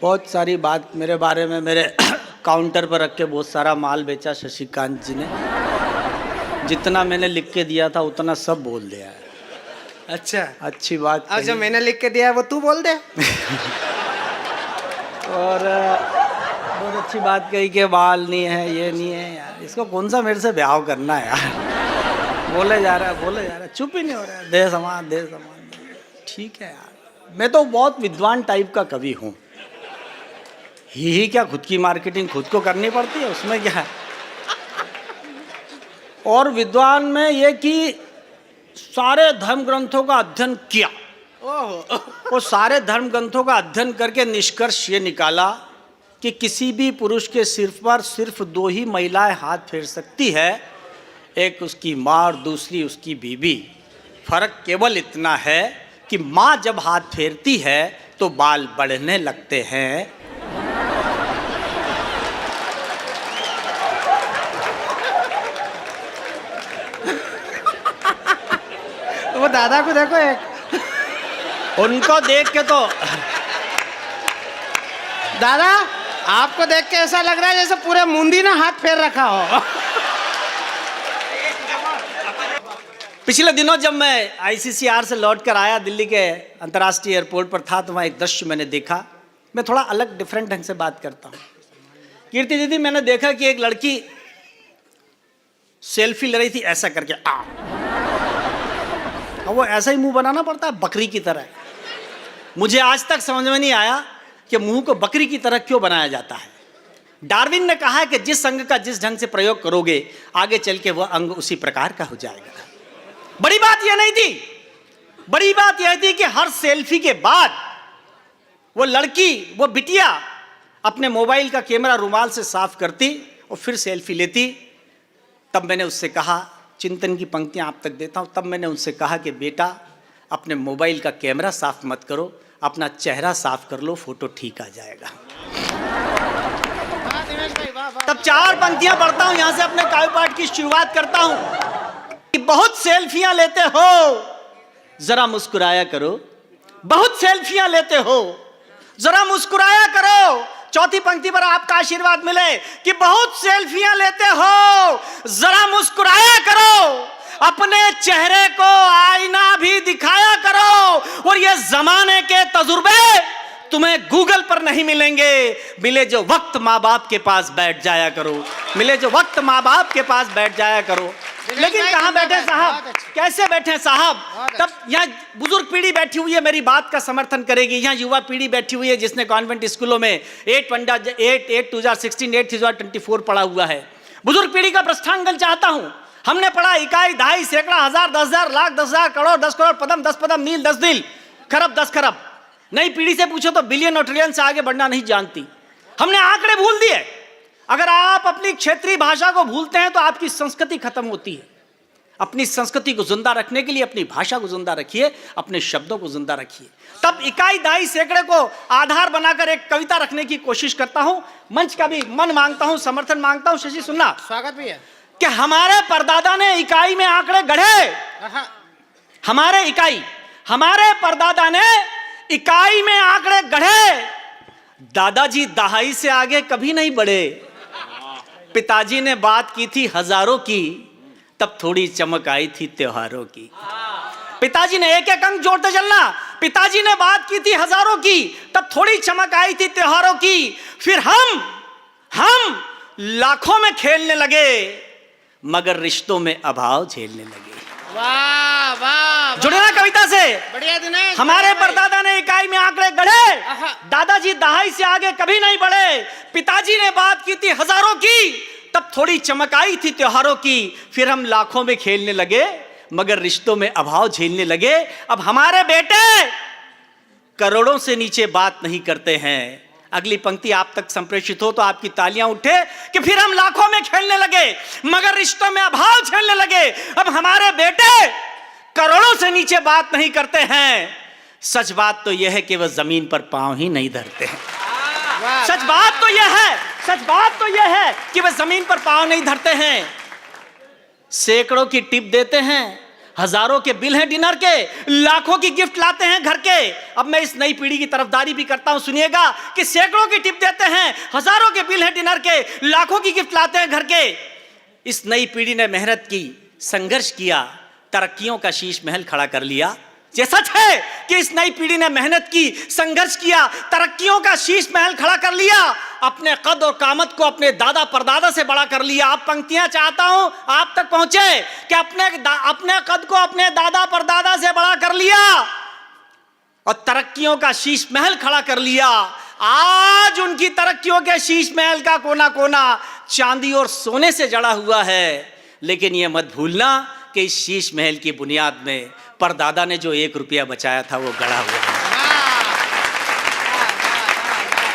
बहुत सारी बात मेरे बारे में मेरे काउंटर पर रख के बहुत सारा माल बेचा शशिकांत जी ने। जितना मैंने लिख के दिया था उतना सब बोल दिया है। अच्छा, अच्छी बात। और जो मैंने लिख के दिया है वो तू बोल दे। और बहुत अच्छी बात कही कि बाल नहीं है, ये नहीं है। यार इसको कौन सा मेरे से ब्याह करना है यार। बोले जा रहा है, चुप ही नहीं हो रहा है। देह समान। ठीक है यार, मैं तो बहुत विद्वान टाइप का कवि हूँ। ही क्या, खुद की मार्केटिंग खुद को करनी पड़ती है, उसमें क्या है। और विद्वान में ये कि सारे धर्म ग्रंथों का अध्ययन किया। वो सारे धर्म ग्रंथों का अध्ययन करके निष्कर्ष ये निकाला कि किसी भी पुरुष के सिर पर सिर्फ दो ही महिलाएं हाथ फेर सकती है, एक उसकी माँ और दूसरी उसकी बीवी। फर्क केवल इतना है कि माँ जब हाथ फेरती है तो बाल बढ़ने लगते हैं। वो दादा को देखो, एक उनको देख के तो दादा आपको देख के ऐसा लग रहा है जैसे पूरे मुंडी ने हाथ फेर रखा हो। पिछले दिनों जब मैं आईसीसीआर से लौट कर आया, दिल्ली के अंतर्राष्ट्रीय एयरपोर्ट पर था, तो वहाँ एक दृश्य मैंने देखा। मैं थोड़ा अलग डिफरेंट ढंग से बात करता हूँ। कीर्ति दीदी, मैंने देखा कि एक लड़की सेल्फी ले रही थी ऐसा करके। अब वो ऐसा ही मुंह बनाना पड़ता है बकरी की तरह। मुझे आज तक समझ में नहीं आया कि मुंह को बकरी की तरह क्यों बनाया जाता है। डार्विन ने कहा है कि जिस अंग का जिस ढंग से प्रयोग करोगे आगे चल के वह अंग उसी प्रकार का हो जाएगा। बड़ी बात यह नहीं थी, बड़ी बात यह थी कि हर सेल्फी के बाद वो लड़की, वो बिटिया अपने मोबाइल का कैमरा रुमाल से साफ करती और फिर सेल्फी लेती। तब मैंने उससे कहा, चिंतन की पंक्तियां आप तक देता हूं, तब मैंने उनसे कहा कि बेटा अपने मोबाइल का कैमरा साफ मत करो, अपना चेहरा साफ कर लो, फोटो ठीक आ जाएगा। तब चार पंक्तियां पढ़ता हूं, यहां से अपने काव्य पाठ की शुरुआत करता हूं। बहुत सेल्फियां लेते हो, जरा मुस्कुराया करो। बहुत सेल्फियां लेते हो, जरा मुस्कुराया करो। चौथी पंक्ति पर आपका आशीर्वाद मिले कि बहुत सेल्फियां लेते हो, जरा मुस्कुराया करो। अपने चेहरे को आईना भी दिखाया करो। और ये जमाने के तजुर्बे तुम्हें गूगल पर नहीं मिलेंगे। मिले जो वक्त माँ बाप के पास बैठ जाया करो, मिले जो वक्त माँ बाप के पास बैठ जाया करो। लेकिन कहाँ बैठे साहब, कैसे बैठे साहब? तब यहाँ बुजुर्ग पीढ़ी बैठी हुई है, मेरी बात का समर्थन करेगी। यहाँ युवा पीढ़ी बैठी हुई है जिसने कॉन्वेंट स्कूलों में 8-2016-8-2024 पढ़ा हुआ है। बुजुर्ग पीढ़ी का प्रस्थांगल चाहता हूँ। हमने पढ़ा इकाई, दहाई, सैकड़ा, हजार, 10,000, लाख, 10,000, करोड़, 10 करोड़, पदम, 10 पदम, मील, 10 मील, खरब, 10 खरब। नई पीढ़ी से पूछो तो बिलियन और ट्रिलियन से आगे बढ़ना नहीं जानती। हमने आंकड़े भूल दिए। अगर आप अपनी क्षेत्रीय भाषा को भूलते हैं तो आपकी संस्कृति खत्म होती है। अपनी संस्कृति को जिंदा रखने के लिए अपनी भाषा को जिंदा रखिए, अपने शब्दों को जिंदा रखिए। तब इकाई, दहाई, सैकड़े को आधार बनाकर एक कविता रखने की कोशिश करता हूं। मंच का भी मन मांगता हूं, समर्थन मांगता हूं। शशि सुनना, स्वागत भैया। कि हमारे परदादा ने इकाई में आंकड़े गढ़े। हमारे परदादा ने इकाई में आंकड़े गढ़े। दादाजी दहाई से आगे कभी नहीं बढ़े। पिताजी ने बात की थी हजारों की, तब थोड़ी चमक आई थी त्योहारों की। पिताजी ने एक एक अंक जोड़ते चलना। पिताजी ने बात की थी हजारों की, तब थोड़ी चमक आई थी त्योहारों की। फिर हम लाखों में खेलने लगे, मगर रिश्तों में अभाव झेलने लगे। वाह वाह, जुड़े ना कविता से। बढ़िया दिनेश। हमारे परदादा ने इकाई में आंकड़े गढ़े। दादाजी दहाई से आगे कभी नहीं बढ़े। पिताजी ने बात की थी हजारों की, तब थोड़ी चमक आई थी त्योहारों की। फिर हम लाखों में खेलने लगे, मगर रिश्तों में अभाव झेलने लगे। अब हमारे बेटे करोड़ों से नीचे बात नहीं करते हैं। अगली पंक्ति आप तक संप्रेषित हो तो आपकी तालियां उठे कि फिर हम लाखों में खेलने लगे, मगर रिश्तों में अभाव झेलने लगे। अब हमारे बेटे करोड़ों से नीचे बात नहीं करते हैं। सच बात तो यह है कि वह जमीन पर पांव ही नहीं धरते हैं। सच बात तो यह है कि वह जमीन पर पांव नहीं धरते हैं। सैकड़ों की टिप देते हैं, हजारों के बिल हैं डिनर के, लाखों की गिफ्ट लाते हैं घर के। अब मैं इस नई पीढ़ी की तरफदारी भी करता हूं, सुनिएगा कि सैकड़ों की टिप देते हैं, हजारों के बिल हैं डिनर के, लाखों की गिफ्ट लाते हैं घर के। इस नई पीढ़ी ने मेहनत की, संघर्ष किया, तरक्कियों का शीश महल खड़ा कर लिया। ये सच है कि इस नई पीढ़ी ने मेहनत की, संघर्ष किया, तरक्कियों का शीश महल खड़ा कर लिया, अपने कद और कामत को अपने दादा परदादा से बड़ा कर लिया। आप पंक्तियां चाहता हूं आप तक पहुंचे कि अपने कद को अपने दादा परदादा से बड़ा कर लिया और तरक्कियों का शीश महल खड़ा कर लिया। आज उनकी तरक्कियों के शीश महल का कोना कोना चांदी और सोने से जड़ा हुआ है। लेकिन यह मत भूलना कि इस शीश महल की बुनियाद में परदादा ने जो 1 रुपया बचाया था वो गड़ा हुआ है।